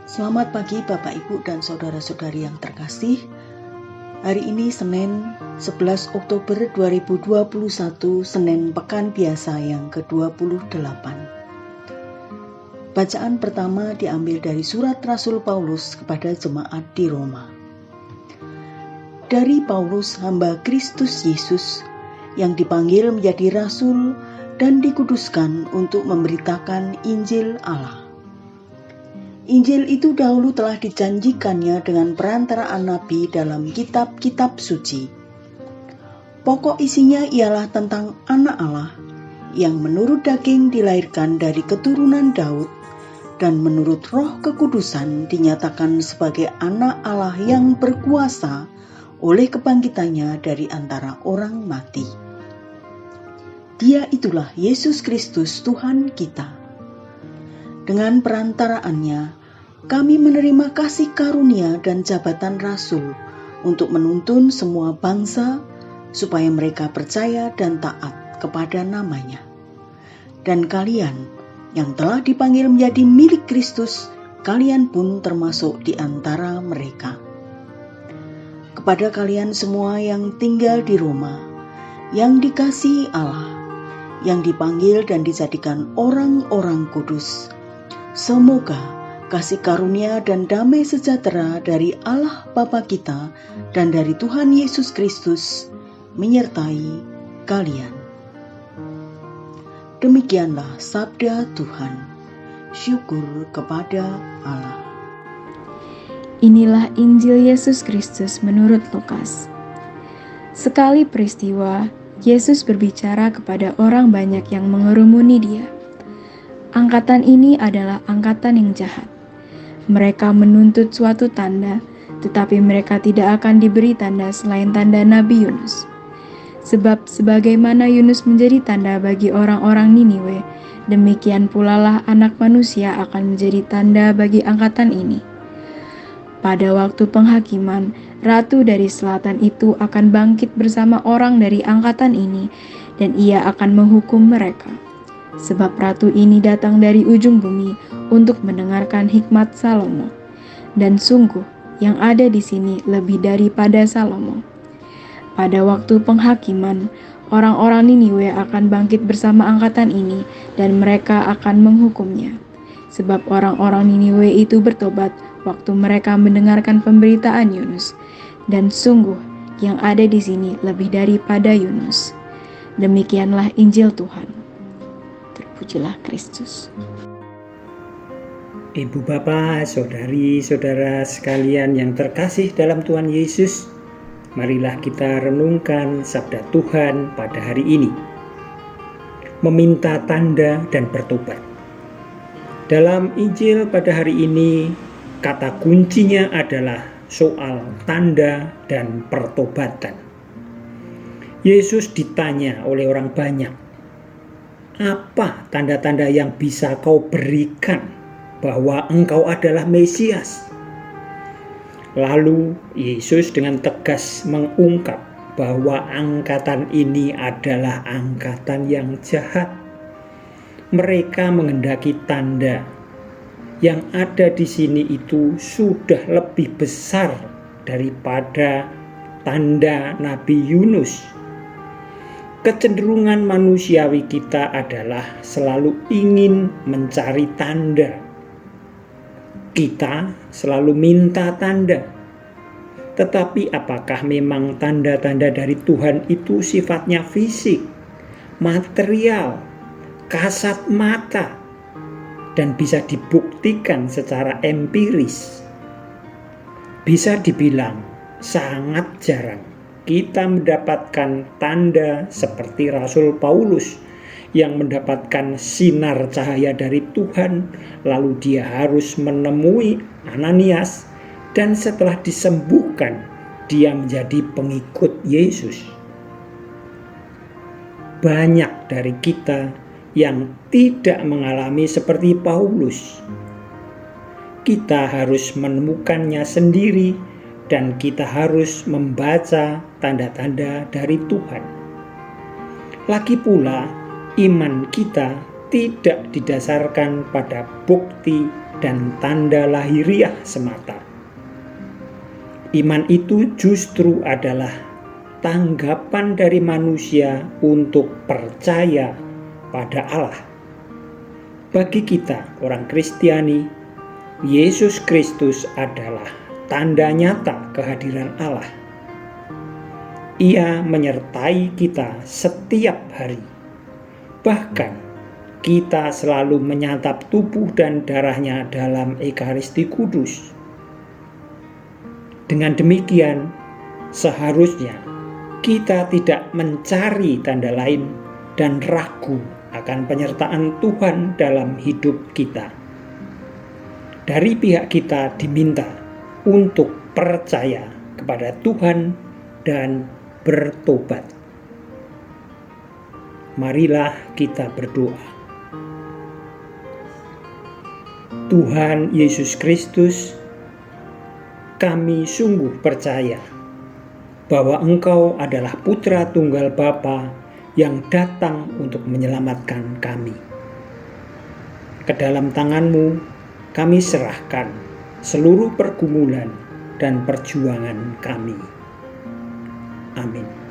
Selamat pagi Bapak Ibu dan Saudara-saudari yang terkasih. Hari ini Senin 11 Oktober 2021, Senin Pekan Biasa yang ke-28. Bacaan pertama diambil dari surat Rasul Paulus kepada jemaat di Roma. Dari Paulus, hamba Kristus Yesus, yang dipanggil menjadi rasul dan dikuduskan untuk memberitakan Injil Allah. Injil itu dahulu telah dijanjikannya dengan perantaraan nabi dalam kitab-kitab suci. Pokok isinya ialah tentang anak Allah yang menurut daging dilahirkan dari keturunan Daud dan menurut roh kekudusan dinyatakan sebagai anak Allah yang berkuasa oleh kebangkitannya dari antara orang mati. Dia itulah Yesus Kristus Tuhan kita. Dengan perantaraannya, kami menerima kasih karunia dan jabatan rasul untuk menuntun semua bangsa supaya mereka percaya dan taat kepada namanya. Dan kalian yang telah dipanggil menjadi milik Kristus, kalian pun termasuk di antara mereka. Kepada kalian semua yang tinggal di Roma, yang dikasihi Allah, yang dipanggil dan dijadikan orang-orang kudus, semoga kasih karunia dan damai sejahtera dari Allah Bapa kita dan dari Tuhan Yesus Kristus menyertai kalian. Demikianlah sabda Tuhan. Syukur kepada Allah. Inilah Injil Yesus Kristus menurut Lukas. Sekali peristiwa, Yesus berbicara kepada orang banyak yang mengerumuni dia. Angkatan ini adalah angkatan yang jahat. Mereka menuntut suatu tanda, tetapi mereka tidak akan diberi tanda selain tanda Nabi Yunus. Sebab sebagaimana Yunus menjadi tanda bagi orang-orang Niniwe, demikian pula lah Anak Manusia akan menjadi tanda bagi angkatan ini. Pada waktu penghakiman, ratu dari selatan itu akan bangkit bersama orang dari angkatan ini, dan ia akan menghukum mereka. Sebab ratu ini datang dari ujung bumi untuk mendengarkan hikmat Salomo. Dan sungguh, yang ada di sini lebih daripada Salomo. Pada waktu penghakiman, orang-orang Niniwe akan bangkit bersama angkatan ini, dan mereka akan menghukumnya. Sebab orang-orang Niniwe itu bertobat waktu mereka mendengarkan pemberitaan Yunus. Dan sungguh, yang ada di sini lebih daripada Yunus. Demikianlah Injil Tuhan. Terpujilah Kristus. Ibu bapak, saudari-saudara sekalian yang terkasih dalam Tuhan Yesus, marilah kita renungkan sabda Tuhan pada hari ini. Meminta tanda dan bertobat. Dalam Injil pada hari ini, kata kuncinya adalah soal tanda dan pertobatan. Yesus ditanya oleh orang banyak, apa tanda-tanda yang bisa kau berikan bahwa engkau adalah Mesias? Lalu Yesus dengan tegas mengungkap bahwa angkatan ini adalah angkatan yang jahat. Mereka menghendaki tanda. Yang ada di sini itu sudah lebih besar daripada tanda Nabi Yunus. Kecenderungan manusiawi kita adalah selalu ingin mencari tanda. Kita selalu minta tanda. Tetapi apakah memang tanda-tanda dari Tuhan itu sifatnya fisik, material, kasat mata, dan bisa dibuktikan secara empiris? Bisa dibilang sangat jarang kita mendapatkan tanda seperti Rasul Paulus yang mendapatkan sinar cahaya dari Tuhan, lalu dia harus menemui Ananias, dan setelah disembuhkan, dia menjadi pengikut Yesus. Banyak dari kita yang tidak mengalami seperti Paulus. Kita harus menemukannya sendiri, dan kita harus membaca tanda-tanda dari Tuhan. Lagi pula, iman kita tidak didasarkan pada bukti dan tanda lahiriah semata. Iman itu justru adalah tanggapan dari manusia untuk percaya pada Allah. Bagi kita, orang Kristiani, Yesus Kristus adalah tanda nyata kehadiran Allah. Ia menyertai kita setiap hari. Bahkan, kita selalu menyantap tubuh dan darahnya dalam Ekaristi Kudus. Dengan demikian, seharusnya kita tidak mencari tanda lain dan ragu akan penyertaan Tuhan dalam hidup kita. Dari pihak kita diminta untuk percaya kepada Tuhan dan bertobat. Marilah kita berdoa. Tuhan Yesus Kristus, kami sungguh percaya bahwa Engkau adalah Putra Tunggal Bapa yang datang untuk menyelamatkan kami. Ke dalam tangan-Mu kami serahkan seluruh pergumulan dan perjuangan kami. Amin.